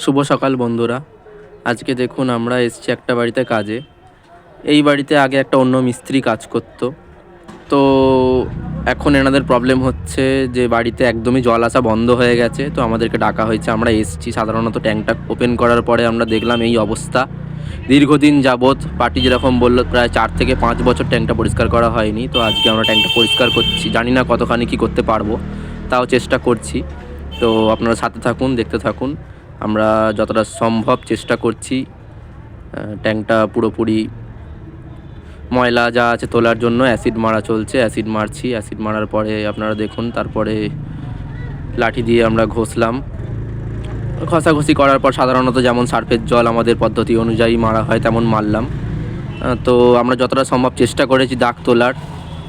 শুভ সকাল বন্ধুরা। আজকে দেখুন আমরা এসেছি একটা বাড়িতে কাজে। এই বাড়িতে আগে একটা অন্য মিস্ত্রি কাজ করতো। তো এখন এনাদের প্রবলেম হচ্ছে যে বাড়িতে একদমই জল আসা বন্ধ হয়ে গেছে। তো আমাদেরকে ডাকা হয়েছে, আমরা এসেছি। সাধারণত ট্যাঙ্কটা ওপেন করার পরে আমরা দেখলাম এই অবস্থা। দীর্ঘদিন যাবৎ পার্টি যেরকম বললো প্রায় 4 থেকে 5 বছর ট্যাঙ্কটা পরিষ্কার করা হয়নি। তো আজকে আমরা ট্যাঙ্কটা পরিষ্কার করছি। জানি না কতখানি কী করতে পারবো, তাও চেষ্টা করছি। তো আপনারা সাথে থাকুন, দেখতে থাকুন। আমরা যতটা সম্ভব চেষ্টা করছি ট্যাঙ্কটা পুরোপুরি ময়লা যা আছে তোলার জন্য। অ্যাসিড মারা চলছে, অ্যাসিড মারছি। অ্যাসিড মারার পরে আপনারা দেখুন, তারপরে লাঠি দিয়ে আমরা ঘষলাম। ঘষাঘষি করার পর সাধারণত যেমন সার্ফের জল আমাদের পদ্ধতি অনুযায়ী মারা হয় তেমন মারলাম। তো আমরা যতটা সম্ভব চেষ্টা করেছি দাগ তোলার।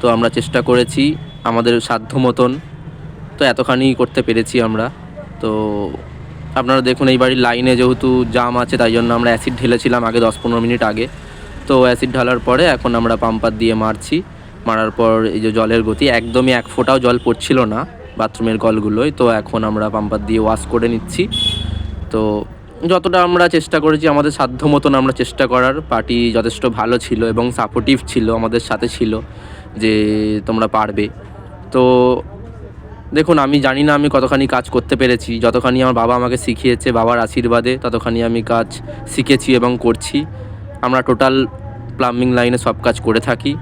তো আমরা চেষ্টা করেছি আমাদের সাধ্য মতন। তো এতখানি করতে পেরেছি আমরা। তো আপনারা দেখুন, এই বাড়ির লাইনে যেহেতু জাম আছে তাই জন্য আমরা অ্যাসিড ঢেলেছিলাম আগে 10-15 মিনিট আগে। তো অ্যাসিড ঢালার পরে এখন আমরা পাম্পার দিয়ে মারছি। মারার পর এই যে জলের গতি, একদমই এক ফোঁটাও জল পড়ছিল না বাথরুমের কলগুলোয়। তো এখন আমরা পাম্পার দিয়ে ওয়াশ করে নিচ্ছি। তো যতটা আমরা চেষ্টা করেছি আমাদের সাধ্য মতন আমরা চেষ্টা করার। পার্টি যথেষ্ট ভালো ছিল এবং সাপোর্টিভ ছিল, আমাদের সাথে ছিল যে তোমরা পারবে। তো দেখুন, আমি জানি না আমি কতখানি কাজ করতে পেরেছি। যতখানি আমার বাবা আমাকে শিখিয়েছে, বাবার আশীর্বাদে ততখানি আমি কাজ শিখেছি এবং করছি। আমরা টোটাল প্লাম্বিং লাইনে সব কাজ করে থাকি।